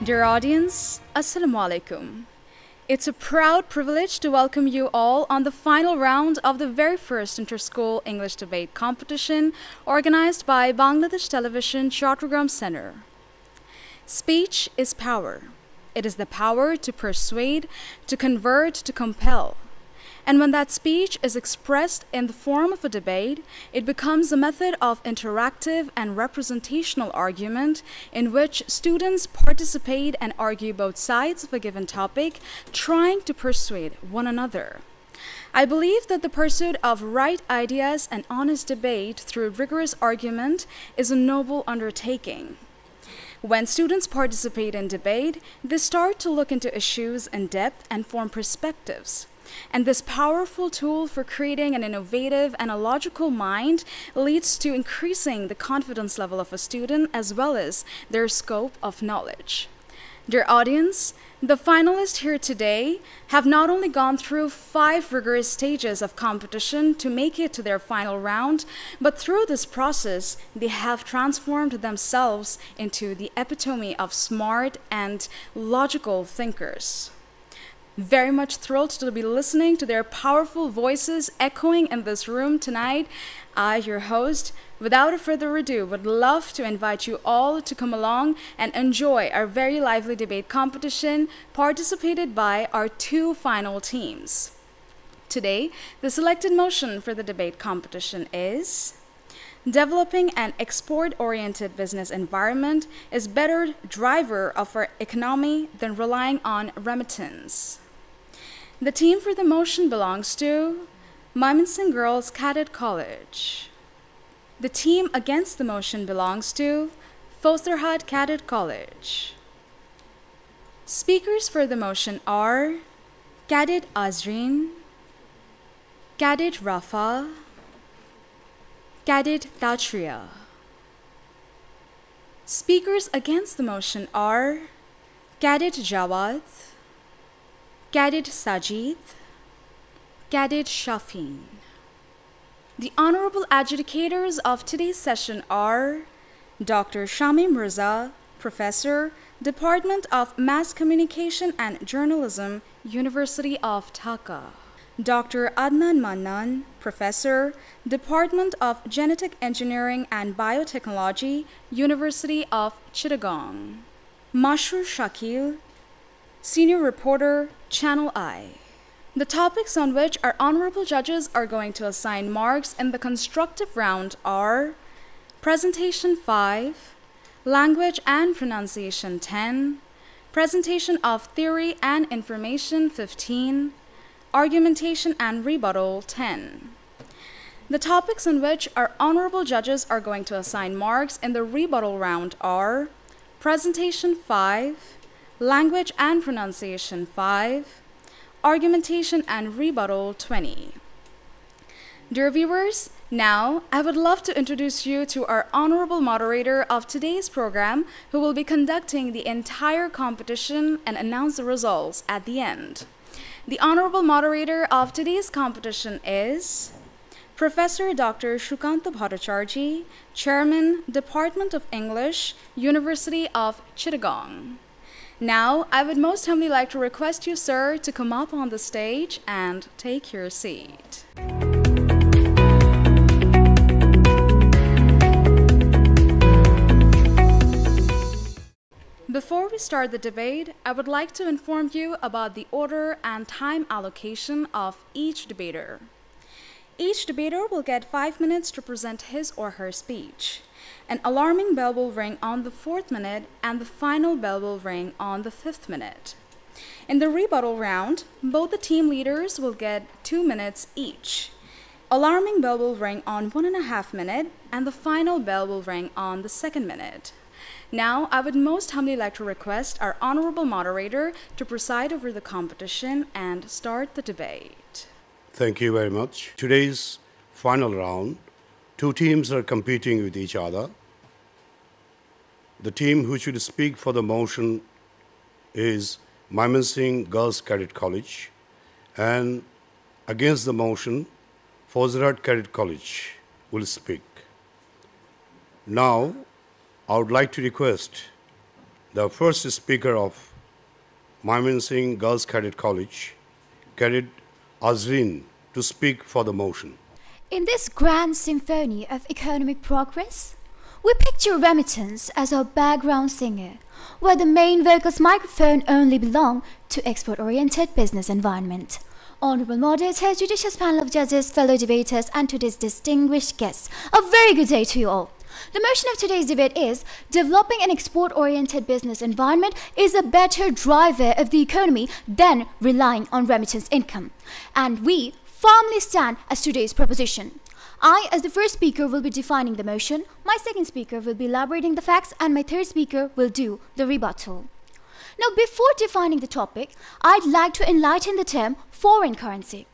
Dear audience, Assalamu alaikum. It's a proud privilege to welcome you all on the final round of the very first inter-school English debate competition organized by Bangladesh Television Chattogram Center. Speech is power. It is the power to persuade, to convert, to compel. And when that speech is expressed in the form of a debate, it becomes a method of interactive and representational argument in which students participate and argue both sides of a given topic, trying to persuade one another. I believe that the pursuit of right ideas and honest debate through rigorous argument is a noble undertaking. When students participate in debate, they start to look into issues in depth and form perspectives. And this powerful tool for creating an innovative and a logical mind leads to increasing the confidence level of a student as well as their scope of knowledge. Dear audience, the finalists here today have not only gone through 5 rigorous stages of competition to make it to their final round, but through this process, they have transformed themselves into the epitome of smart and logical thinkers. Very much thrilled to be listening to their powerful voices echoing in this room tonight. I, your host, without further ado, would love to invite you all to come along and enjoy our very lively debate competition participated by our 2 final teams. Today, the selected motion for the debate competition is: developing an export-oriented business environment is better driver of our economy than relying on remittance. The team for the motion belongs to Mymensingh Girls Cadet College. The team against the motion belongs to Fosterhut Cadet College. Speakers for the motion are Cadet Azreen, Cadet Rafa, Cadet Tatria. Speakers against the motion are Cadet Jawad, Cadet Sajid, Cadet Shafin. The honorable adjudicators of today's session are Dr. Shami Mirza, Professor, Department of Mass Communication and Journalism, University of Dhaka. Dr. Adnan Mannan, Professor, Department of Genetic Engineering and Biotechnology, University of Chittagong. Mashur Shakil, Senior Reporter, Channel I. The topics on which our honorable judges are going to assign marks in the constructive round are Presentation 5, Language and Pronunciation 10, Presentation of Theory and Information 15, Argumentation and Rebuttal 10. The topics on which our honorable judges are going to assign marks in the rebuttal round are Presentation 5, Language and Pronunciation 5, Argumentation and Rebuttal 20. Dear viewers, now I would love to introduce you to our honorable moderator of today's program who will be conducting the entire competition and announce the results at the end. The honorable moderator of today's competition is Professor Dr. Shukanta Bhattacharjee, Chairman, Department of English, University of Chittagong. Now, I would most humbly like to request you, sir, to come up on the stage and take your seat. Before we start the debate, I would like to inform you about the order and time allocation of each debater. Each debater will get 5 minutes to present his or her speech. An alarming bell will ring on the 4th minute and the final bell will ring on the 5th minute. In the rebuttal round, both the team leaders will get 2 minutes each. Alarming bell will ring on 1.5 minutes and the final bell will ring on the 2nd minute. Now, I would most humbly like to request our honorable moderator to preside over the competition and start the debate. Thank you very much. Today's final round, 2 teams are competing with each other. The team who should speak for the motion is Mymensingh Girls Cadet College, and against the motion, Fosterhut Cadet College will speak. Now, I would like to request the first speaker of Mymensingh Girls Cadet College, Cadet Azreen, to speak for the motion. In this grand symphony of economic progress, we picture remittance as our background singer, where the main vocals microphone only belong to export-oriented business environment. Honorable Moderator, judicious panel of judges, fellow debaters, and today's distinguished guests, a very good day to you all. The motion of today's debate is, developing an export-oriented business environment is a better driver of the economy than relying on remittance income. And we firmly stand as today's proposition. I, as the first speaker, will be defining the motion, my second speaker will be elaborating the facts, and my third speaker will do the rebuttal. Now, before defining the topic, I'd like to enlighten the term foreign currency.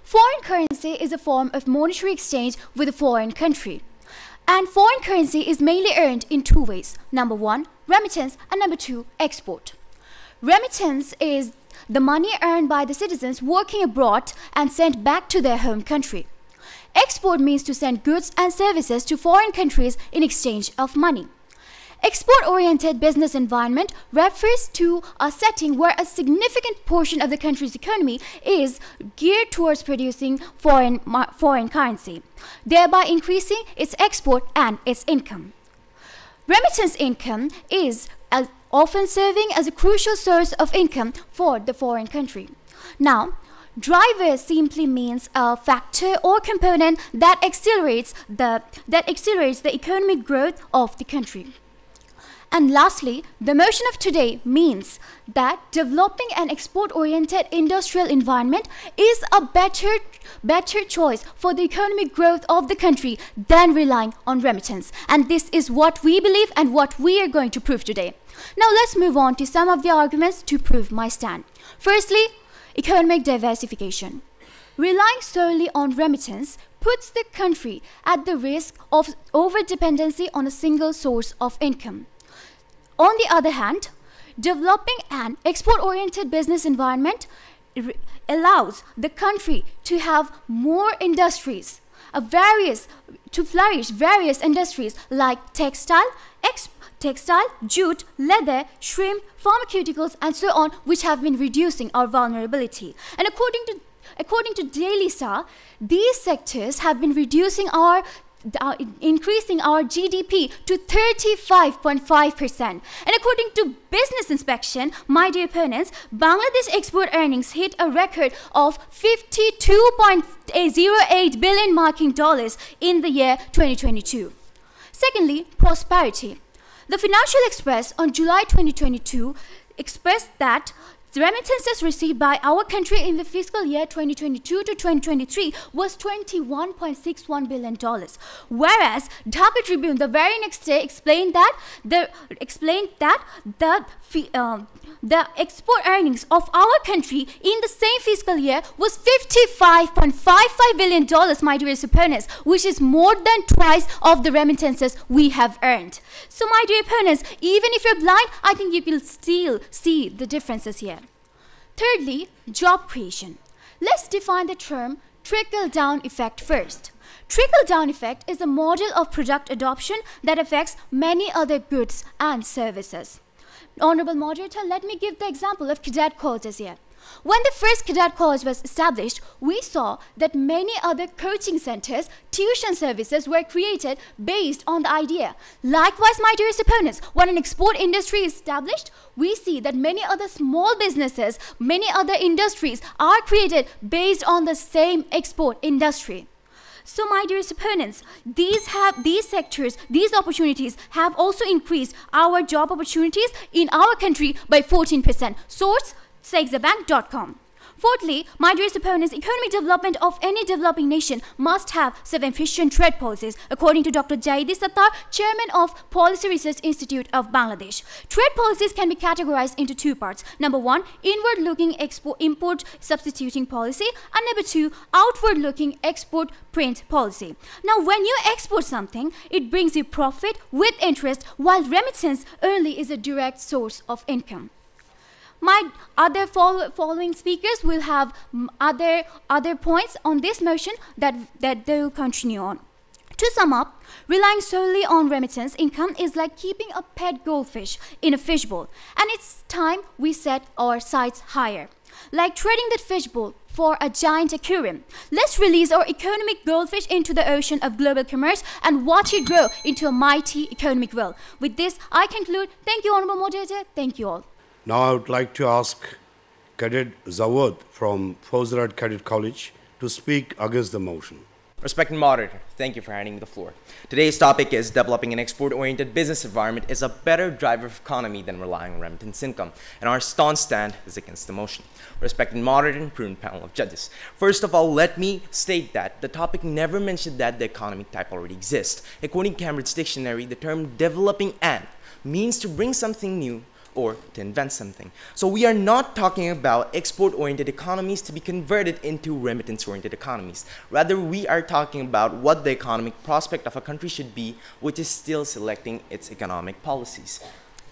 Foreign currency is a form of monetary exchange with a foreign country. And foreign currency is mainly earned in two ways. Number one, remittance, and number two, export. Remittance is the money earned by the citizens working abroad and sent back to their home country. Export means to send goods and services to foreign countries in exchange of money. Export-oriented business environment refers to a setting where a significant portion of the country's economy is geared towards producing foreign currency, thereby increasing its export and its income. Remittance income is often serving as a crucial source of income for the foreign country. Now, driver simply means a factor or component that accelerates the economic growth of the country. And lastly, the motion of today means that developing an export-oriented industrial environment is a better choice for the economic growth of the country than relying on remittance. And this is what we believe and what we are going to prove today. Now let's move on to some of the arguments to prove my stand. Firstly, economic diversification. Relying solely on remittance puts the country at the risk of over-dependency on a single source of income. On the other hand, developing an export-oriented business environment allows the country to have more industries, to flourish various industries like textile, jute, leather, shrimp, pharmaceuticals, and so on, which have been reducing our vulnerability. And according to Daily Star, these sectors have been increasing our GDP to 35.5%. And according to Business Inspection, my dear opponents, Bangladesh export earnings hit a record of $52.08 billion marking dollars in the year 2022. Secondly, prosperity. The Financial Express on July 2022 expressed that the remittances received by our country in the fiscal year 2022 to 2023 was $21.61 billion. Whereas Dhaka Tribune the very next day explained that the export earnings of our country in the same fiscal year was $55.55 billion, my dear opponents, which is more than twice of the remittances we have earned. So my dear opponents, even if you're blind, I think you will still see the differences here. Thirdly, job creation. Let's define the term trickle-down effect first. Trickle-down effect is a model of product adoption that affects many other goods and services. Honorable Moderator, let me give the example of cadet colleges here. When the first cadet college was established, we saw that many other coaching centers, tuition services were created based on the idea. Likewise, my dearest opponents, when an export industry is established, we see that many other small businesses, many other industries are created based on the same export industry. So my dearest opponents, these sectors, these opportunities have also increased our job opportunities in our country by 14%. Source, sexabank.com. Fourthly, my dearest opponents, economic development of any developing nation must have sufficient trade policies, according to Dr. Jaidi Sattar, chairman of Policy Research Institute of Bangladesh. Trade policies can be categorized into two parts. Number one, inward-looking import substituting policy, and number two, outward-looking export print policy. Now, when you export something, it brings you profit with interest, while remittance only is a direct source of income. My other following speakers will have other points on this motion that they will continue on. To sum up, relying solely on remittance income is like keeping a pet goldfish in a fishbowl, and it's time we set our sights higher. Like trading that fishbowl for a giant aquarium. Let's release our economic goldfish into the ocean of global commerce and watch it grow into a mighty economic well. With this, I conclude. Thank you, Honorable Moderator. Thank you all. Now I would like to ask Cadet Zawad from Fozrat Cadet College to speak against the motion. Respected moderator, thank you for handing me the floor. Today's topic is developing an export-oriented business environment is a better driver of economy than relying on remittance income, and our staunch stand is against the motion. Respected moderator and prudent panel of judges. First of all, let me state that the topic never mentioned that the economic type already exists. According to Cambridge Dictionary, the term developing an means to bring something new or to invent something. So we are not talking about export-oriented economies to be converted into remittance-oriented economies. Rather, we are talking about what the economic prospect of a country should be, which is still selecting its economic policies.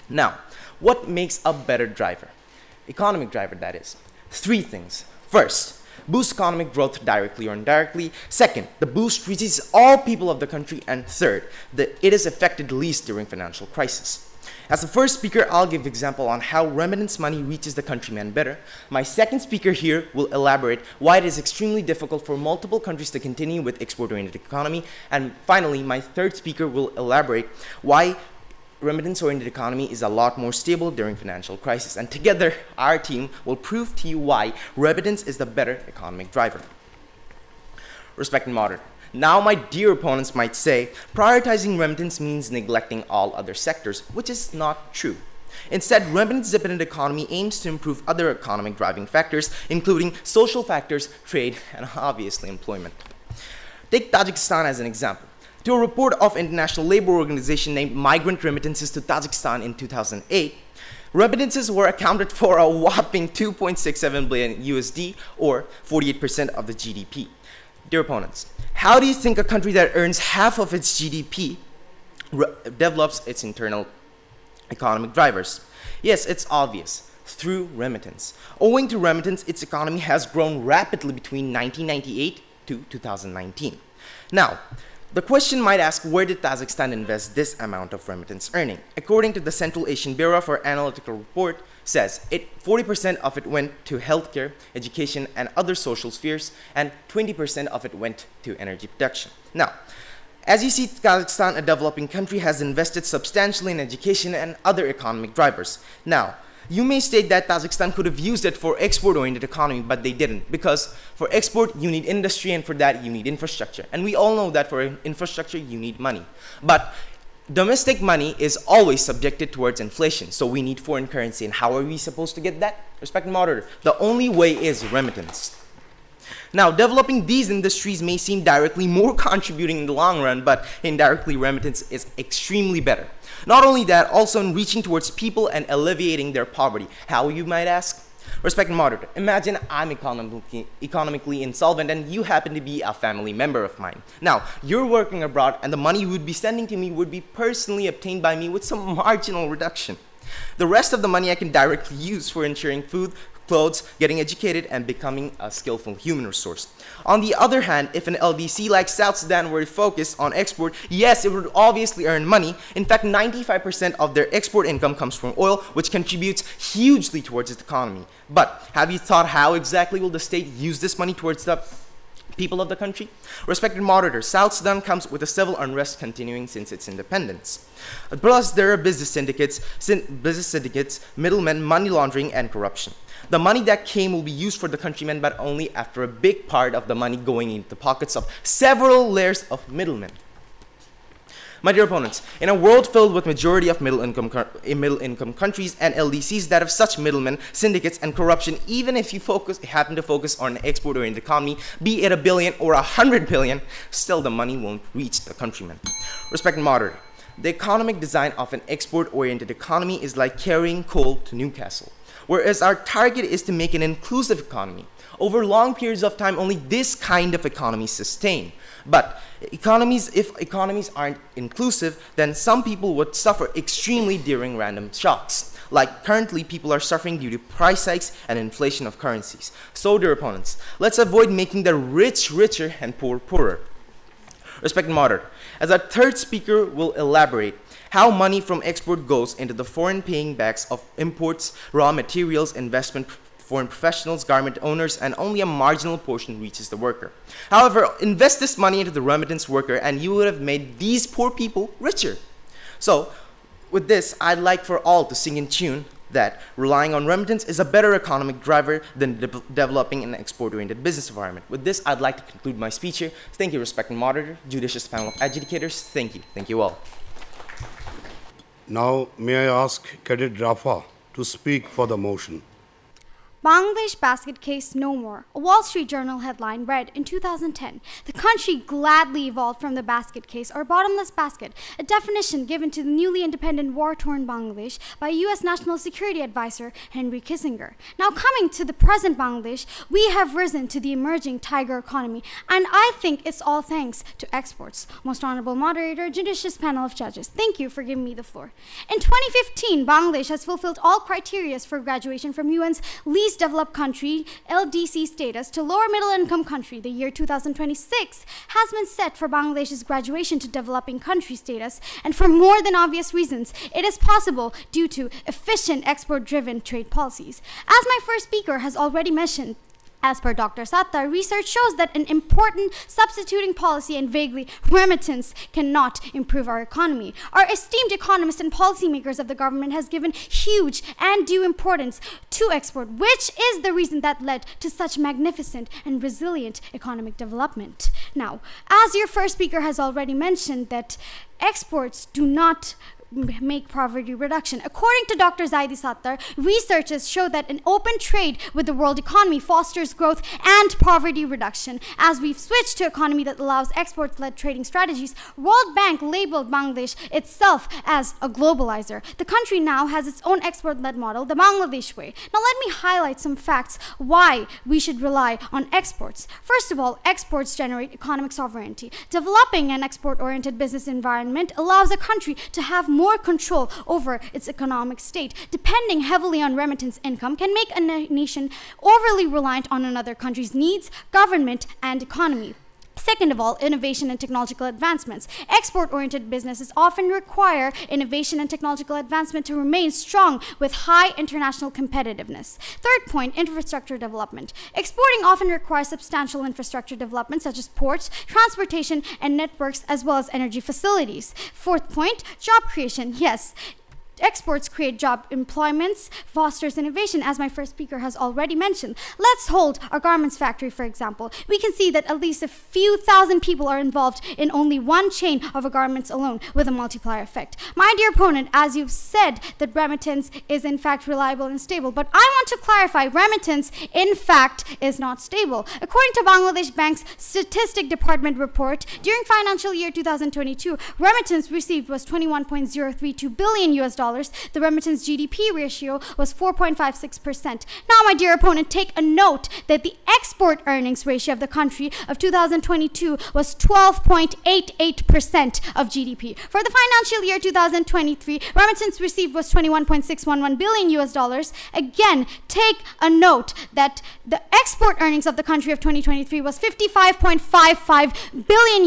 Now, what makes a better driver? Economic driver, that is. 3 things. First, boost economic growth directly or indirectly. Second, the boost reaches all people of the country. And third, that it is affected least during financial crisis. As the first speaker, I'll give example on how remittance money reaches the countryman better. My second speaker here will elaborate why it is extremely difficult for multiple countries to continue with export-oriented economy. And finally, my third speaker will elaborate why remittance-oriented economy is a lot more stable during financial crisis. And together, our team will prove to you why remittance is the better economic driver. Respected moderator. Now, my dear opponents might say, prioritizing remittance means neglecting all other sectors, which is not true. Instead, remittance-dependent economy aims to improve other economic driving factors, including social factors, trade, and obviously employment. Take Tajikistan as an example. To a report of International Labour Organization named Migrant Remittances to Tajikistan in 2008, remittances were accounted for a whopping 2.67 billion USD, or 48% of the GDP. Dear opponents, how do you think a country that earns half of its GDP develops its internal economic drivers? Yes, it's obvious, through remittance. Owing to remittance, its economy has grown rapidly between 1998 to 2019. Now, the question might ask, where did Tajikistan invest this amount of remittance earning? According to the Central Asian Bureau for Analytical Report, says 40% of it went to healthcare, education, and other social spheres, and 20% of it went to energy production. Now, as you see, Kazakhstan, a developing country, has invested substantially in education and other economic drivers. Now, you may state that Kazakhstan could have used it for export-oriented economy, but they didn't, because for export, you need industry, and for that, you need infrastructure. And we all know that for infrastructure, you need money. But domestic money is always subjected towards inflation, so we need foreign currency. And how are we supposed to get that? Respected moderator, the only way is remittance. Now, developing these industries may seem directly more contributing in the long run, but indirectly remittance is extremely better. Not only that, also in reaching towards people and alleviating their poverty. How, you might ask? Respected moderator, imagine I'm economically insolvent and you happen to be a family member of mine. Now, you're working abroad and the money you would be sending to me would be personally obtained by me with some marginal reduction. The rest of the money I can directly use for ensuring food, clothes, getting educated, and becoming a skillful human resource. On the other hand, if an LDC like South Sudan were to focus on export, yes, it would obviously earn money. In fact, 95% of their export income comes from oil, which contributes hugely towards its economy. But have you thought how exactly will the state use this money towards the people of the country? Respected moderator, South Sudan comes with a civil unrest continuing since its independence. Plus, there are business syndicates, middlemen, money laundering, and corruption. The money that came will be used for the countrymen, but only after a big part of the money going into the pockets of several layers of middlemen. My dear opponents, in a world filled with majority of middle-income countries and LDCs that have such middlemen, syndicates, and corruption, even if you happen to focus on an export-oriented economy, be it $1 billion or $100 billion, still the money won't reach the countrymen. Respected moderator, the economic design of an export-oriented economy is like carrying coal to Newcastle. Whereas our target is to make an inclusive economy. Over long periods of time, only this kind of economy sustain. But if economies aren't inclusive, then some people would suffer extremely during random shocks. Like currently, people are suffering due to price hikes and inflation of currencies. So, dear opponents, let's avoid making the rich richer and poor poorer. Respected moderator, as our third speaker will elaborate how money from export goes into the foreign paying backs of imports, raw materials, investment, foreign professionals, garment owners, and only a marginal portion reaches the worker. However, invest this money into the remittance worker and you would have made these poor people richer. So, with this, I'd like for all to sing in tune that relying on remittance is a better economic driver than developing an export-oriented business environment. With this, I'd like to conclude my speech here. Thank you, respected moderator, judicious panel of adjudicators. Thank you. Thank you all. Now, may I ask Cadet Rafa to speak for the motion? Bangladesh basket case no more. A Wall Street Journal headline read in 2010, the country gladly evolved from the basket case or bottomless basket, a definition given to the newly independent war-torn Bangladesh by U.S. National Security Advisor Henry Kissinger. Now coming to the present Bangladesh, we have risen to the emerging tiger economy, and I think it's all thanks to exports. Most honorable moderator, judicious panel of judges, thank you for giving me the floor. In 2015, Bangladesh has fulfilled all criteria for graduation from UN's least developed country LDC status to lower middle income country. The year 2026 has been set for Bangladesh's graduation to developing country status, and for more than obvious reasons, it is possible due to efficient export-driven trade policies. As my first speaker has already mentioned, as per Dr. Sattar, research shows that an important substituting policy and vaguely remittance cannot improve our economy. Our esteemed economists and policymakers of the government has given huge and due importance to export, which is the reason that led to such magnificent and resilient economic development. Now, as your first speaker has already mentioned, that exports do not make poverty reduction. According to Dr. Zaidi Sattar, researchers show that an open trade with the world economy fosters growth and poverty reduction. As we've switched to an economy that allows export-led trading strategies, World Bank labeled Bangladesh itself as a globalizer. The country now has its own export-led model, the Bangladesh way. Now let me highlight some facts why we should rely on exports. First of all, exports generate economic sovereignty. Developing an export-oriented business environment allows a country to have more control over its economic state. Depending heavily on remittance income can make a nation overly reliant on another country's needs, government, and economy. Second of all, innovation and technological advancements. Export-oriented businesses often require innovation and technological advancement to remain strong with high international competitiveness. Third point, infrastructure development. Exporting often requires substantial infrastructure development such as ports, transportation, and networks, as well as energy facilities. Fourth point, job creation. Yes, exports create job employments, fosters innovation, as my first speaker has already mentioned. Let's hold a garments factory, for example. We can see that at least a few thousand people are involved in only one chain of a garments alone, with a multiplier effect. My dear opponent, as you've said that remittance is in fact reliable and stable, but I want to clarify, remittance in fact is not stable. According to Bangladesh Bank's Statistic Department report, during financial year 2022, remittance received was $21.032 billion. The remittance GDP ratio was 4.56%. Now, my dear opponent, take a note that the export earnings ratio of the country of 2022 was 12.88% of GDP. For the financial year 2023, remittance received was $21.611 billion. Again, take a note that the export earnings of the country of 2023 was $55.55 billion,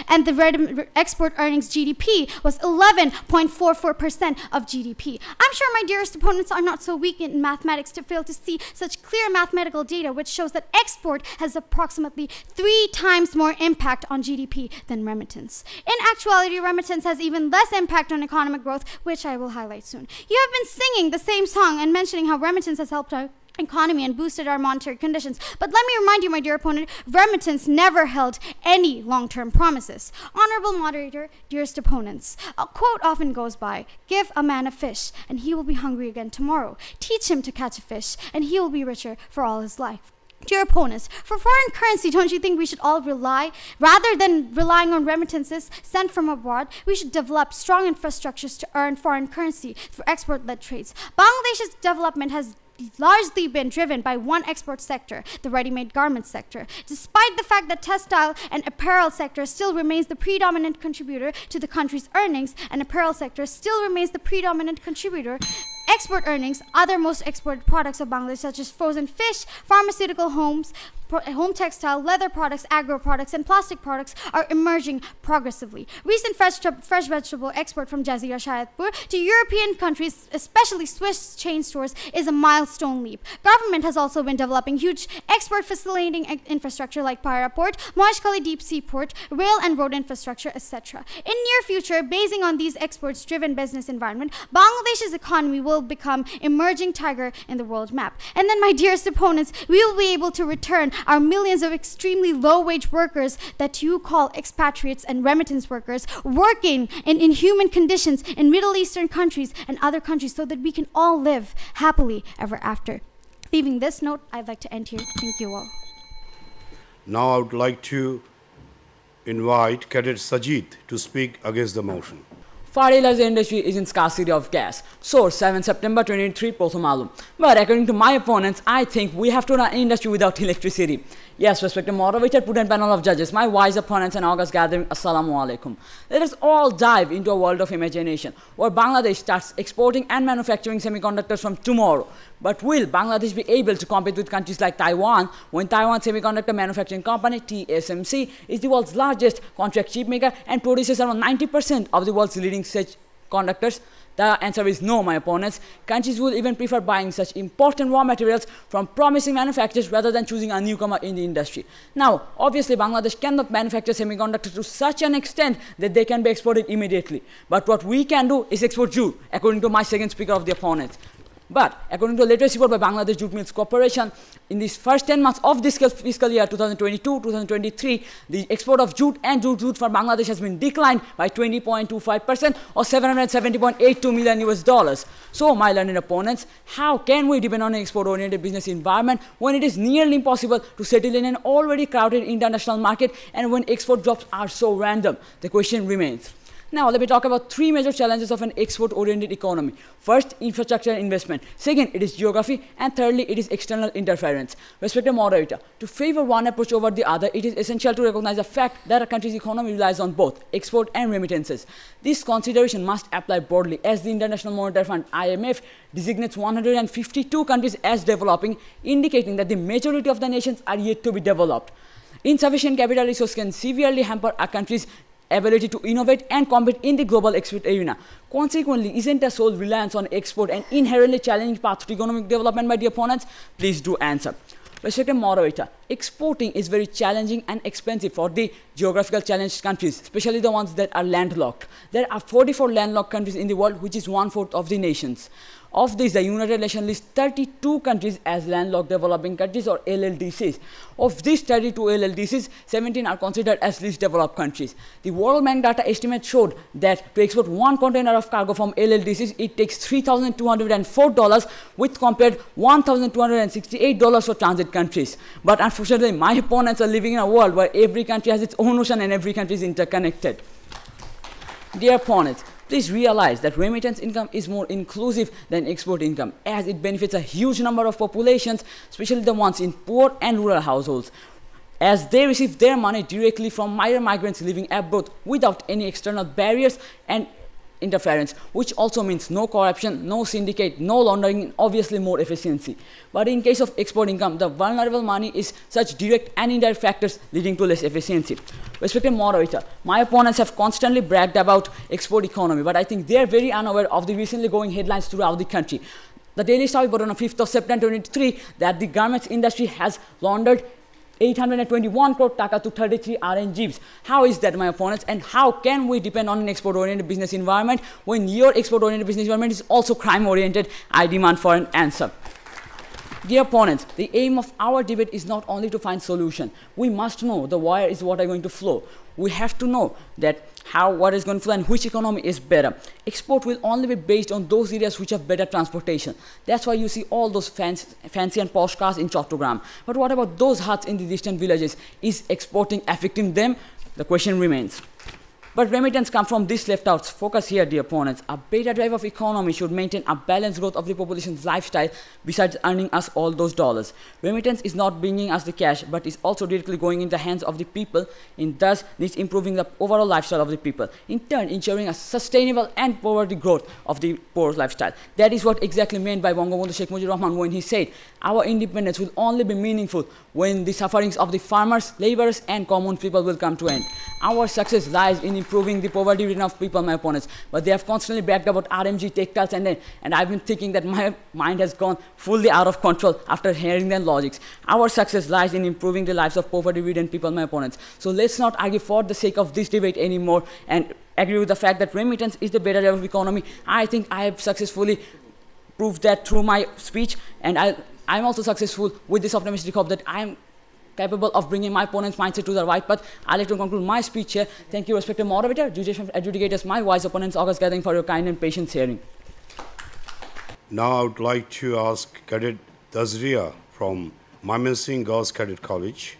and the export earnings GDP was 11.44% of GDP. I'm sure my dearest opponents are not so weak in mathematics to fail to see such clear mathematical data which shows that export has approximately 3 times more impact on GDP than remittance. In actuality, remittance has even less impact on economic growth, which I will highlight soon. You have been singing the same song and mentioning how remittance has helped our economy and boosted our monetary conditions. But let me remind you, my dear opponent, remittance never held any long-term promises. Honorable moderator, dearest opponents, a quote often goes by, give a man a fish and he will be hungry again tomorrow. Teach him to catch a fish and he will be richer for all his life. Dear opponents, for foreign currency, don't you think we should all rely, rather than relying on remittances sent from abroad, we should develop strong infrastructures to earn foreign currency through export-led trades. Bangladesh's development has largely been driven by one export sector, the ready-made garment sector. Despite the fact that textile and apparel sector still remains the predominant contributor to the country's earnings, and apparel sector still remains the predominant contributor, export earnings, other most exported products of Bangladesh such as frozen fish, pharmaceutical homes, home textile, leather products, agro products, and plastic products are emerging progressively. Recent fresh vegetable export from Jazeera Shayatpur to European countries, especially Swiss chain stores, is a milestone leap. Government has also been developing huge export facilitating infrastructure like Payra Port, Moashkali Deep Sea Port, rail and road infrastructure, etc. In near future, basing on these exports-driven business environment, Bangladesh's economy will become emerging tiger in the world map. And then, my dearest opponents, we will be able to return our millions of extremely low-wage workers that you call expatriates and remittance workers working in inhuman conditions in Middle Eastern countries and other countries so that we can all live happily ever after. Leaving this note, I'd like to end here. Thank you all. Now I would like to invite Cadet Sajid to speak against the motion. Fertilizer industry is in scarcity of gas. Source 7 September 2023, Prothom Alum. But according to my opponents, I think we have to run an industry without electricity. Yes, respected moderator, prudent panel of judges, my wise opponents and August gathering, Assalamu alaikum. Let us all dive into a world of imagination where Bangladesh starts exporting and manufacturing semiconductors from tomorrow. But will Bangladesh be able to compete with countries like Taiwan when Taiwan Semiconductor Manufacturing Company, TSMC, is the world's largest contract chip maker and produces around 90% of the world's leading such conductors? The answer is no, my opponents. Countries will even prefer buying such important raw materials from promising manufacturers rather than choosing a newcomer in the industry. Now, obviously, Bangladesh cannot manufacture semiconductors to such an extent that they can be exported immediately. But what we can do is export jute, according to my second speaker of the opponents. But according to a latest report by Bangladesh Jute Mills Corporation, in these first 10 months of this fiscal year 2022-2023, the export of jute and jute for Bangladesh has been declined by 20.25% or $770.82 million. So, my learned opponents, how can we depend on an export-oriented business environment when it is nearly impossible to settle in an already crowded international market and when export jobs are so random? The question remains. Now, let me talk about three major challenges of an export-oriented economy. First, infrastructure and investment. Second, it is geography. And thirdly, it is external interference. Respected moderator, to favor one approach over the other, it is essential to recognize the fact that a country's economy relies on both export and remittances. This consideration must apply broadly as the International Monetary Fund, IMF, designates 152 countries as developing, indicating that the majority of the nations are yet to be developed. Insufficient capital resources can severely hamper a country's ability to innovate and compete in the global export arena. Consequently, isn't a sole reliance on export an inherently challenging path to economic development by the opponents? Please do answer. Respected moderator, exporting is very challenging and expensive for the geographical challenged countries, especially the ones that are landlocked. There are 44 landlocked countries in the world, which is 1/4 of the nations. Of these, the United Nations lists 32 countries as landlocked developing countries or LLDCs. Of these 32 LLDCs, 17 are considered as least developed countries. The World Bank data estimate showed that to export one container of cargo from LLDCs, it takes $3,204 with compared $1,268 for transit countries. But unfortunately, my opponents are living in a world where every country has its own ocean and every country is interconnected. Dear opponents, please realize that remittance income is more inclusive than export income as it benefits a huge number of populations, especially the ones in poor and rural households, as they receive their money directly from migrants living abroad without any external barriers and interference, which also means no corruption, no syndicate, no laundering, and obviously more efficiency. But in case of export income, the vulnerable money is such direct and indirect factors leading to less efficiency. Respected moderator, my opponents have constantly bragged about export economy, but I think they are very unaware of the recently going headlines throughout the country. The Daily Star reported on 5th of September 2023 that the garments industry has laundered 821 crore taka to 33 RNGs. How is that, my opponents? And how can we depend on an export-oriented business environment when your export-oriented business environment is also crime-oriented? I demand for an answer. Dear opponents, the aim of our debate is not only to find solution. We must know the wire is what are going to flow. We have to know that what is going to flow and which economy is better. Export will only be based on those areas which have better transportation. That's why you see all those fancy and posh cars in Chattogram. But what about those huts in the distant villages? Is exporting affecting them? The question remains. But remittance come from these left outs. Focus here, dear opponents. A better drive of economy should maintain a balanced growth of the population's lifestyle besides earning us all those dollars. Remittance is not bringing us the cash, but is also directly going in the hands of the people, and thus needs improving the overall lifestyle of the people, in turn ensuring a sustainable and poverty growth of the poor lifestyle. That is what exactly meant by Bangabandhu Sheikh Mujibur Rahman when he said, our independence will only be meaningful when the sufferings of the farmers, laborers, and common people will come to end. Our success lies in improving the poverty rate of people, my opponents, but they have constantly bragged about RMG, textiles, and I've been thinking that my mind has gone fully out of control after hearing their logics. Our success lies in improving the lives of poverty-ridden people, my opponents. So let's not argue for the sake of this debate anymore and agree with the fact that remittance is the better driver of economy. I think I have successfully proved that through my speech, and I'm also successful with this optimistic hope that I am capable of bringing my opponent's mindset to the right path. I'd like to conclude my speech here. Thank you, respected moderator, judges, adjudicators, my wise opponents, August gathering for your kind and patient hearing. Now I would like to ask Cadet Tazria from Mymensingh Girls Cadet College,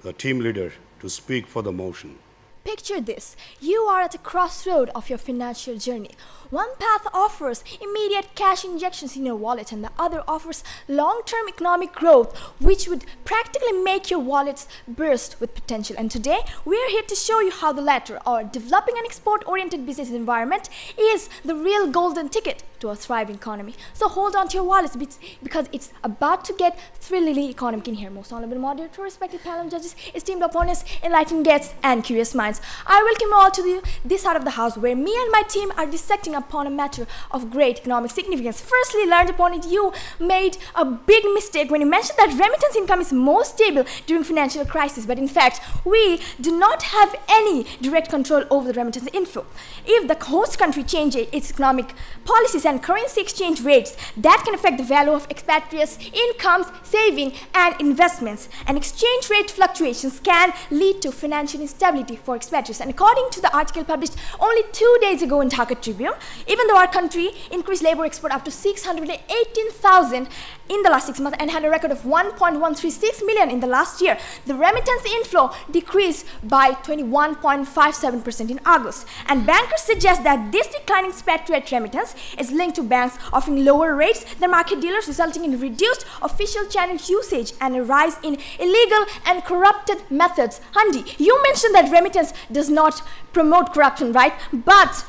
the team leader, to speak for the motion. Picture this. You are at a crossroad of your financial journey. One path offers immediate cash injections in your wallet, and the other offers long-term economic growth, which would practically make your wallets burst with potential. And today, we are here to show you how the latter, or developing an export-oriented business environment, is the real golden ticket to a thriving economy. So hold on to your wallets because it's about to get thrillingly economic in here. Most honorable moderator, respected panel of judges, esteemed opponents, enlightened guests, and curious minds. I welcome you all to this side of the house where me and my team are dissecting upon a matter of great economic significance. Firstly, learned opponent, you made a big mistake when you mentioned that remittance income is more stable during financial crisis, but in fact, we do not have any direct control over the remittance inflow. If the host country changes its economic policies and currency exchange rates, that can affect the value of expatriates' incomes, saving, and investments. And exchange rate fluctuations can lead to financial instability for expatriates. And according to the article published only 2 days ago in Dhaka Tribune, even though our country increased labor export up to 618,000 in the last 6 months and had a record of 1.136 million in the last year, the remittance inflow decreased by 21.57% in August. And bankers suggest that this declining expatriate remittance is linked to banks offering lower rates than market dealers, resulting in reduced official channel usage and a rise in illegal and corrupted methods. Handi, you mentioned that remittance does not promote corruption, right? But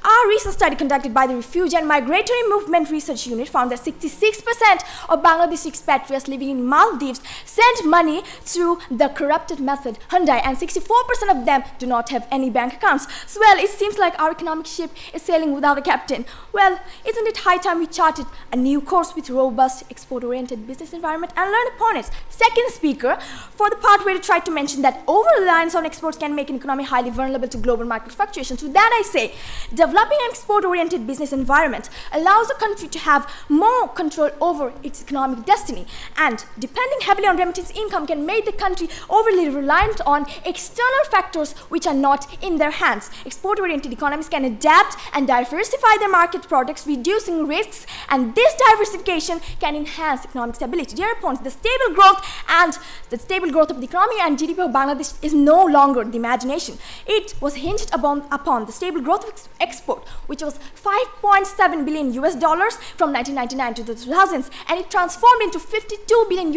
our recent study conducted by the Refugee and Migratory Movement Research Unit found that 66% of Bangladeshi expatriates living in Maldives sent money through the corrupted method, Hyundai, and 64% of them do not have any bank accounts. So, well, it seems like our economic ship is sailing without a captain. Well, isn't it high time we charted a new course with robust, export-oriented business environment and learn upon it? Second speaker, for the part where he tried to mention that over-reliance on exports can make an economy highly vulnerable to global market fluctuations. To that I say, developing an export-oriented business environment allows a country to have more control over its economic destiny, and depending heavily on remittance income can make the country overly reliant on external factors which are not in their hands. Export-oriented economies can adapt and diversify their market products, reducing risks, and this diversification can enhance economic stability. Dear opponents, the stable growth of the economy and GDP of Bangladesh is no longer the imagination. It was hinged upon the stable growth of export, which was $5.7 billion from 1999 to the 2000s, and it transformed into $52 billion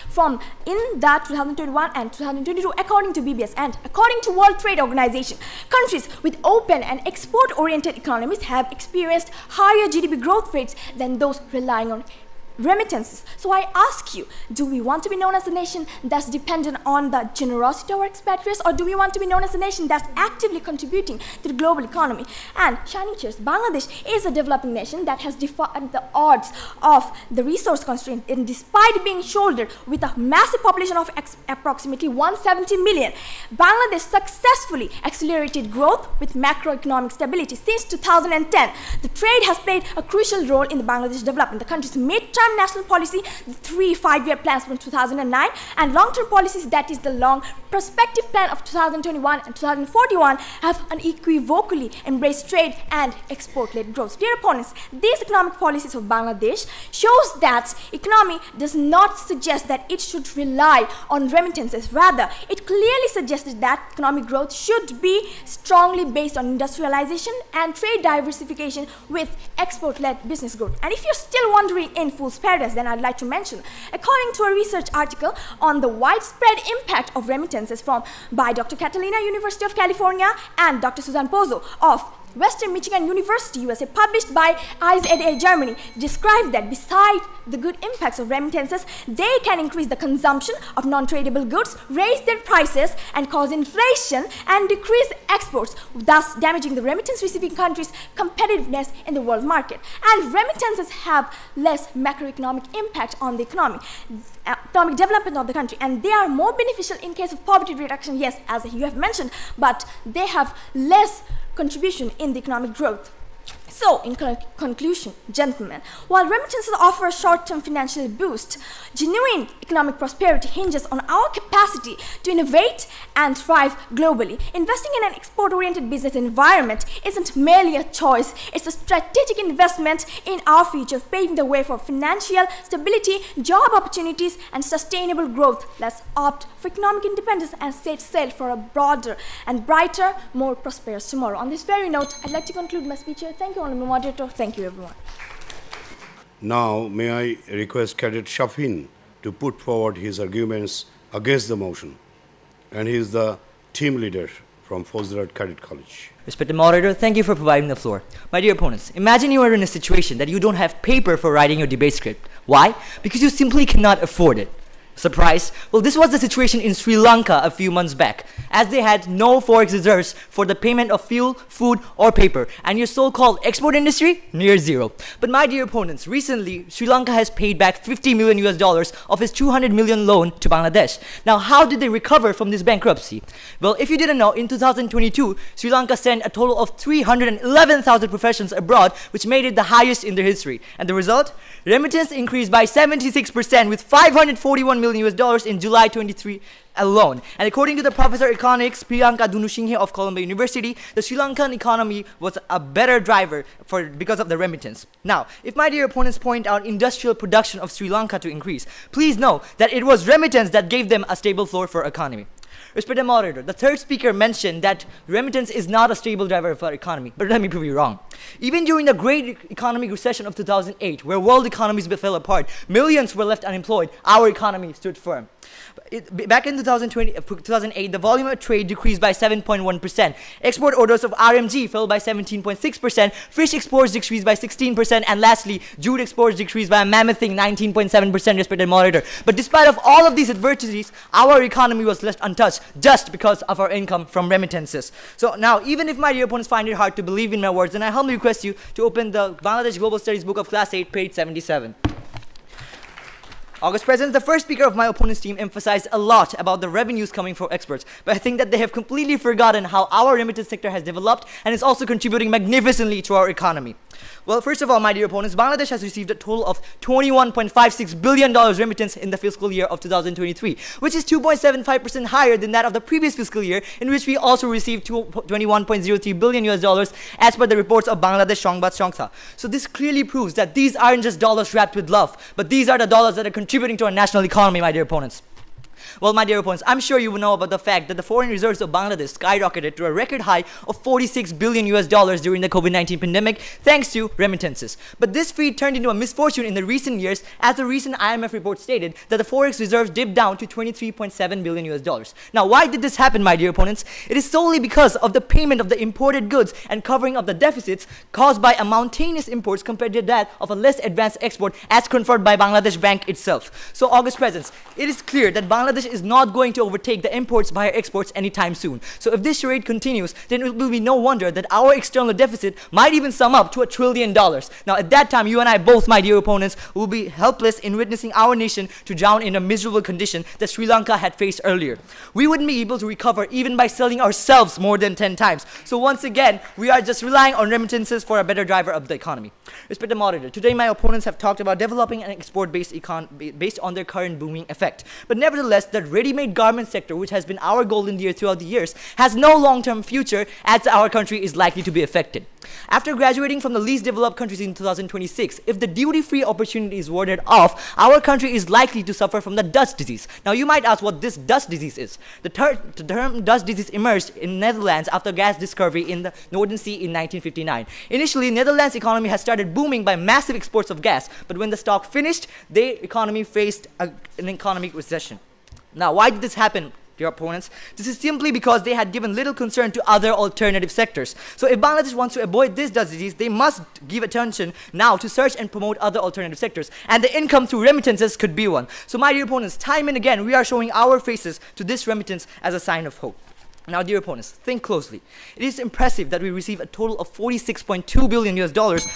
from in that 2021 and 2022, according to BBS. And according to World Trade Organization, countries with open and export-oriented economies have experienced higher GDP growth rates than those relying on remittances. So I ask you, do we want to be known as a nation that's dependent on the generosity of our expatriates, or do we want to be known as a nation that's actively contributing to the global economy? And shining cheers, Bangladesh is a developing nation that has defied the odds of the resource constraint, and despite being shouldered with a massive population of approximately 170 million, Bangladesh successfully accelerated growth with macroeconomic stability. Since 2010, the trade has played a crucial role in the Bangladesh development. The country's mid-term short-term national policy, the 3 5-year plans from 2009, and long-term policies, that is the long perspective plan of 2021 and 2041, have unequivocally embraced trade and export-led growth. Dear opponents, these economic policies of Bangladesh shows that economy does not suggest that it should rely on remittances. Rather, it clearly suggested that economic growth should be strongly based on industrialization and trade diversification with export-led business growth. And if you're still wondering in fool's paradise, then I'd like to mention, according to a research article on the widespread impact of remittances by Dr. Catalina, University of California, and Dr. Susan Pozo of Western Michigan University, USA, published by IZA Germany, described that beside the good impacts of remittances, they can increase the consumption of non-tradable goods, raise their prices, and cause inflation and decrease exports, thus damaging the remittance-receiving countries' competitiveness in the world market. And remittances have less macroeconomic impact on the economic development of the country, and they are more beneficial in case of poverty reduction, yes, as you have mentioned, but they have less contribution in the economic growth. So, in conclusion, gentlemen, while remittances offer a short-term financial boost, genuine economic prosperity hinges on our capacity to innovate and thrive globally. Investing in an export-oriented business environment isn't merely a choice, it's a strategic investment in our future, paving the way for financial stability, job opportunities, and sustainable growth. Let's opt for economic independence and set sail for a broader and brighter, more prosperous tomorrow. On this very note, I'd like to conclude my speech here. Thank you, Honorable Moderator. Thank you, everyone. Now, may I request Cadet Shafin to put forward his arguments against the motion. And he is the team leader from Fozrat Cadet College. Respected moderator, thank you for providing the floor. My dear opponents, imagine you are in a situation that you don't have paper for writing your debate script. Why? Because you simply cannot afford it. Surprise? Well, this was the situation in Sri Lanka a few months back, as they had no forex reserves for the payment of fuel, food, or paper, and your so-called export industry, near zero. But my dear opponents, recently, Sri Lanka has paid back $50 million of its $200 million loan to Bangladesh. Now, how did they recover from this bankruptcy? Well, if you didn't know, in 2022, Sri Lanka sent a total of 311,000 professionals abroad, which made it the highest in their history. And the result? Remittance increased by 76% with $541 million in July 23 alone. And according to the Professor of Economics Priyanka Dunusinghe of Columbia University, the Sri Lankan economy was a better driver because of the remittance. Now, if my dear opponents point out industrial production of Sri Lanka to increase, please know that it was remittance that gave them a stable floor for economy. Respected moderator, the third speaker mentioned that remittance is not a stable driver of our economy, but let me prove you wrong. Even during the great economic recession of 2008, where world economies fell apart, millions were left unemployed, our economy stood firm. Back in 2008, the volume of trade decreased by 7.1%. Export orders of RMG fell by 17.6%. Fish exports decreased by 16%. And lastly, jute exports decreased by a mammothing 19.7%, respected moderator. But despite of all of these adversities, our economy was left untouched just because of our income from remittances. So now, even if my dear opponents find it hard to believe in my words, then I humbly request you to open the Bangladesh Global Studies book of Class 8, page 77. August President, the first speaker of my opponent's team emphasized a lot about the revenues coming from exports, but I think that they have completely forgotten how our remittance sector has developed and is also contributing magnificently to our economy. Well, first of all, my dear opponents, Bangladesh has received a total of $21.56 billion remittance in the fiscal year of 2023, which is 2.75% higher than that of the previous fiscal year, in which we also received $21.03 billion as per the reports of Bangladesh Songbat Songtha. So this clearly proves that these aren't just dollars wrapped with love, but these are the dollars that are contributing to our national economy, my dear opponents. Well, my dear opponents, I'm sure you will know about the fact that the foreign reserves of Bangladesh skyrocketed to a record high of $46 billion during the COVID-19 pandemic, thanks to remittances. But this feat turned into a misfortune in the recent years, as the recent IMF report stated that the forex reserves dipped down to $23.7 billion. Now, why did this happen, my dear opponents? It is solely because of the payment of the imported goods and covering of the deficits caused by a mountainous imports compared to that of a less advanced export as confirmed by Bangladesh Bank itself. So, August Presidents, it is clear that Bangladesh Bangladesh is not going to overtake the imports by exports anytime soon. So if this charade continues, then it will be no wonder that our external deficit might even sum up to $1 trillion. Now at that time, you and I both, my dear opponents, will be helpless in witnessing our nation to drown in a miserable condition that Sri Lanka had faced earlier. We wouldn't be able to recover even by selling ourselves more than 10 times. So once again, we are just relying on remittances for a better driver of the economy. Respected moderator, today my opponents have talked about developing an export-based economy based on their current booming effect. But nevertheless, the ready-made garment sector, which has been our golden year throughout the years, has no long-term future as our country is likely to be affected. After graduating from the least developed countries in 2026, if the duty-free opportunity is warded off, our country is likely to suffer from the dust disease. Now you might ask what this dust disease is. The term dust disease emerged in Netherlands after gas discovery in the Northern Sea in 1959. Initially, Netherlands' economy has started booming by massive exports of gas, but when the stock finished, their economy faced an economic recession. Now, why did this happen, dear opponents? This is simply because they had given little concern to other alternative sectors. So if Bangladesh wants to avoid this dust disease, they must give attention now to search and promote other alternative sectors. And the income through remittances could be one. So my dear opponents, time and again, we are showing our faces to this remittance as a sign of hope. Now, dear opponents, think closely. It is impressive that we receive a total of $46.2 billion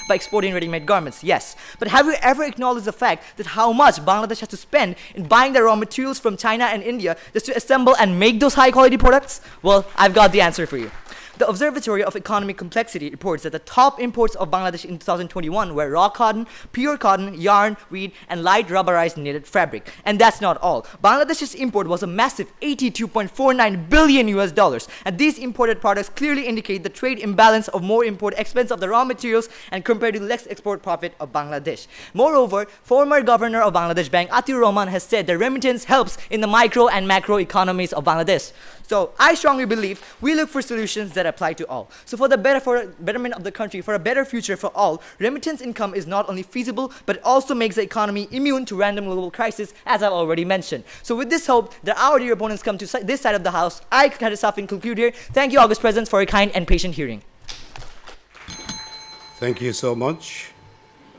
by exporting ready-made garments, yes. But have you ever acknowledged the fact that how much Bangladesh has to spend in buying the raw materials from China and India just to assemble and make those high-quality products? Well, I've got the answer for you. The Observatory of Economic Complexity reports that the top imports of Bangladesh in 2021 were raw cotton, pure cotton, yarn, reed, and light rubberized knitted fabric. And that's not all. Bangladesh's import was a massive $82.49 billion. And these imported products clearly indicate the trade imbalance of more import expense of the raw materials and compared to less export profit of Bangladesh. Moreover, former governor of Bangladesh Bank, Atiur Rahman, has said that remittance helps in the micro and macro economies of Bangladesh. So I strongly believe we look for solutions that apply to all. So for betterment of the country, for a better future for all, remittance income is not only feasible, but it also makes the economy immune to random global crisis, as I've already mentioned. So with this hope that our dear opponents come to this side of the house, I, Khader Safin, conclude here. Thank you, August Presidents, for a kind and patient hearing. Thank you so much.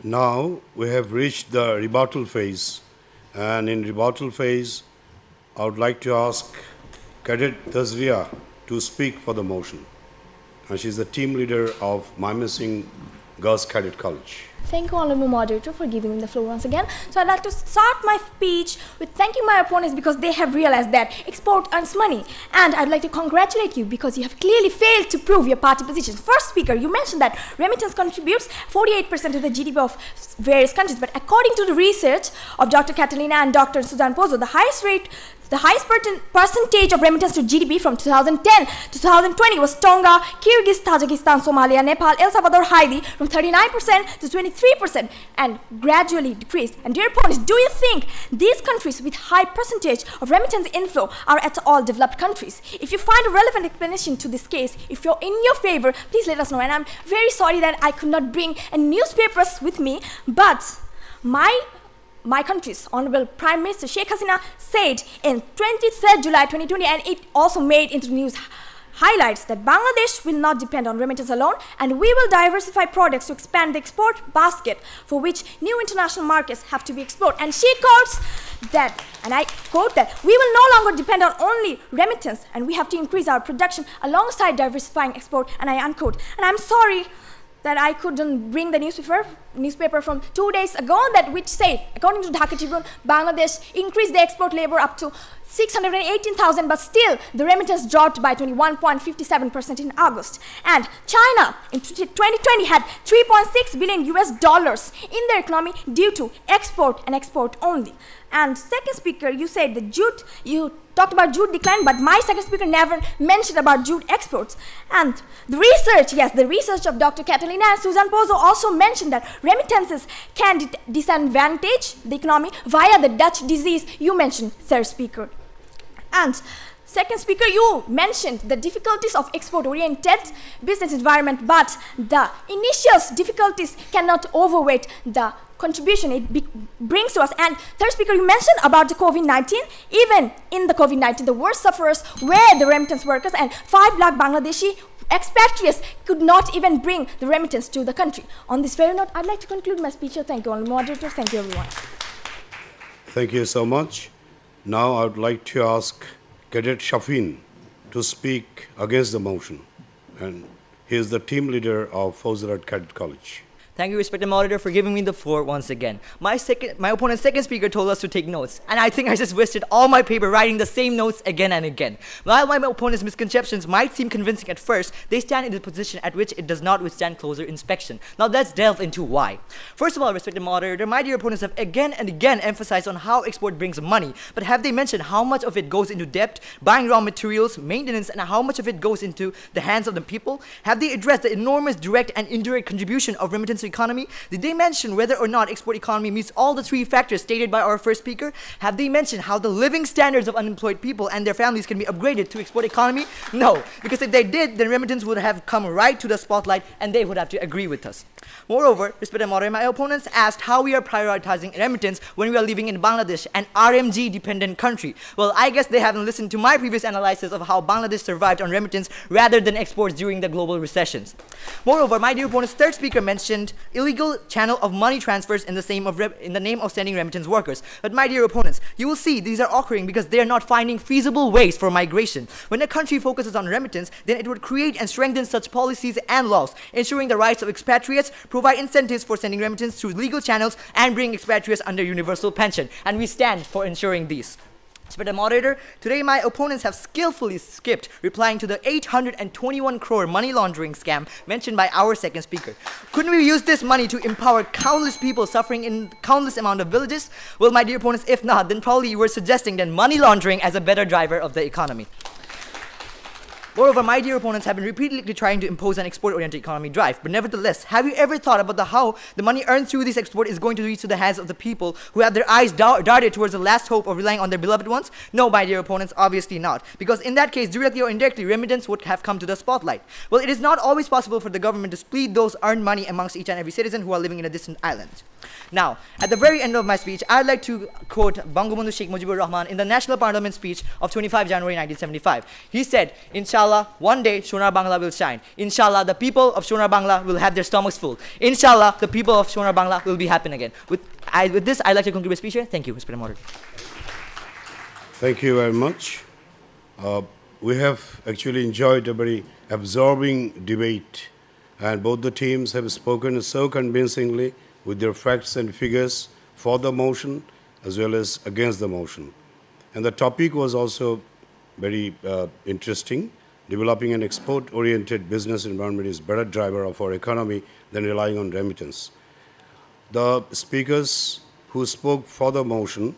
Now we have reached the rebuttal phase. And in rebuttal phase, I would like to ask Cadet Tazria to speak for the motion. And she's the team leader of Mymensingh Girls Cadet College. Thank you, Honorable Moderator, for giving me the floor once again. So I'd like to start my speech with thanking my opponents because they have realized that export earns money. And I'd like to congratulate you because you have clearly failed to prove your party position. First speaker, you mentioned that remittance contributes 48% to the GDP of various countries. But according to the research of Dr. Catalina and Dr. Suzan Pozo, the highest percentage of remittance to GDP from 2010 to 2020 was Tonga, Kyrgyz, Tajikistan, Somalia, Nepal, El Salvador, Haiti from 39% to 23% and gradually decreased. And dear opponents, do you think these countries with high percentage of remittance inflow are at all developed countries? If you find a relevant explanation to this case, if you're in your favor, please let us know. And I'm very sorry that I could not bring any newspapers with me, but my country's Honorable Prime Minister Sheikh Hasina said in 23rd July 2020, and it also made into the news highlights that Bangladesh will not depend on remittance alone, and we will diversify products to expand the export basket for which new international markets have to be explored. And she quotes that, and I quote that, we will no longer depend on only remittance and we have to increase our production alongside diversifying export, and I unquote. And I'm sorry that I couldn't bring the newspaper from 2 days ago that which said, according to Dhaka Tribune, Bangladesh increased the export labor up to 618,000, but still the remittance dropped by 21.57% in August. And China in 2020 had $3.6 billion in their economy due to export and export only. And second speaker, you said the jute, you talked about jute decline, but my second speaker never mentioned about jute exports. And the research, yes, the research of Dr. Catalina and Suzan Pozo also mentioned that remittances can disadvantage the economy via the Dutch disease you mentioned, third speaker. And second speaker, you mentioned the difficulties of export-oriented business environment, but the initial difficulties cannot overweight the contribution it brings to us. And third speaker, you mentioned about the COVID-19. Even in the COVID-19, the worst sufferers were the remittance workers, and 5 lakh Bangladeshi expatriates could not even bring the remittance to the country. On this very note, I'd like to conclude my speech. Thank you all, moderators. Thank you, everyone. Thank you so much. Now I would like to ask Cadet Shafin to speak against the motion. And he is the team leader of Fauzarat Cadet College. Thank you, respected moderator, for giving me the floor once again. My opponent's second speaker told us to take notes, and I think I just wasted all my paper writing the same notes again and again. While my opponent's misconceptions might seem convincing at first, they stand in a position at which it does not withstand closer inspection. Now let's delve into why. First of all, respected moderator, my dear opponents have again and again emphasized on how export brings money, but have they mentioned how much of it goes into debt, buying raw materials, maintenance, and how much of it goes into the hands of the people? Have they addressed the enormous direct and indirect contribution of remittance to economy? Did they mention whether or not export economy meets all the three factors stated by our first speaker? Have they mentioned how the living standards of unemployed people and their families can be upgraded to export economy? No, because if they did, then remittance would have come right to the spotlight and they would have to agree with us. Moreover, respected moderator, my opponents asked how we are prioritizing remittance when we are living in Bangladesh, an RMG-dependent country. Well, I guess they haven't listened to my previous analysis of how Bangladesh survived on remittance rather than exports during the global recessions. Moreover, my dear opponent's third speaker mentioned illegal channel of money transfers in the name of sending remittance workers. But my dear opponents, you will see these are occurring because they are not finding feasible ways for migration. When a country focuses on remittance, then it would create and strengthen such policies and laws, ensuring the rights of expatriates, provide incentives for sending remittance through legal channels, and bring expatriates under universal pension. And we stand for ensuring these. Respected moderator, today my opponents have skillfully skipped replying to the 821 crore money laundering scam mentioned by our second speaker. Couldn't we use this money to empower countless people suffering in countless amount of villages? Well, my dear opponents, if not, then probably you were suggesting that money laundering as a better driver of the economy. Moreover, my dear opponents have been repeatedly trying to impose an export-oriented economy drive. But nevertheless, have you ever thought about how the money earned through this export is going to reach to the hands of the people who have their eyes darted towards the last hope of relying on their beloved ones? No, my dear opponents, obviously not. Because in that case, directly or indirectly, remittance would have come to the spotlight. Well, it is not always possible for the government to split those earned money amongst each and every citizen who are living in a distant island. Now, at the very end of my speech, I'd like to quote Bangabandhu Sheikh Mujibur Rahman in the National Parliament speech of 25 January 1975. He said, "Inshallah, one day Sonar Bangla will shine. Inshallah, the people of Sonar Bangla will have their stomachs full. Inshallah, the people of Sonar Bangla will be happy again." With this, I'd like to conclude my speech here. Thank you, Mr. Moderator. Thank you very much. We have actually enjoyed a very absorbing debate, and both the teams have spoken so convincingly with their facts and figures for the motion as well as against the motion. And the topic was also very interesting. Developing an export-oriented business environment is a better driver of our economy than relying on remittance. The speakers who spoke for the motion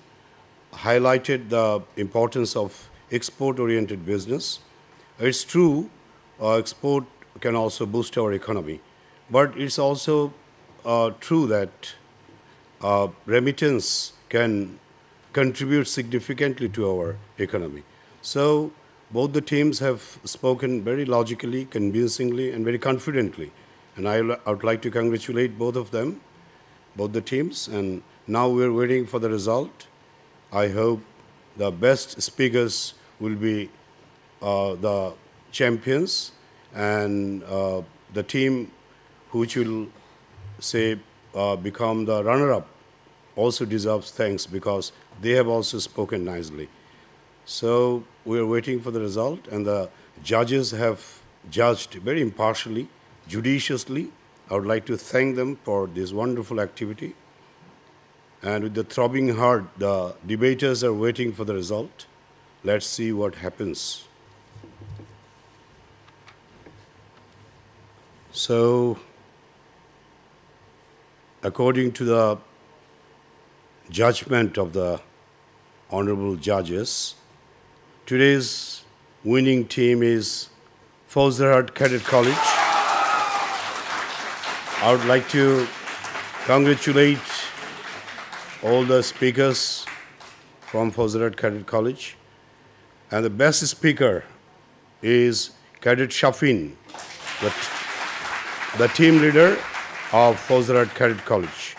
highlighted the importance of export-oriented business. It's true, export can also boost our economy, but it's also true that remittance can contribute significantly to our economy. So both the teams have spoken very logically, convincingly, and very confidently. And I would like to congratulate both of them, both the teams. And now we're waiting for the result. I hope the best speakers will be the champions, and the team which will say become the runner-up also deserves thanks because they have also spoken nicely. So we are waiting for the result, and the judges have judged very impartially, judiciously. I would like to thank them for this wonderful activity. And with the throbbing heart, the debaters are waiting for the result. Let's see what happens. So, according to the judgment of the honorable judges, today's winning team is Fauzarat Cadet College. I would like to congratulate all the speakers from Fauzarat Cadet College. And the best speaker is Cadet Shafin, the team leader of Fauzarat Cadet College.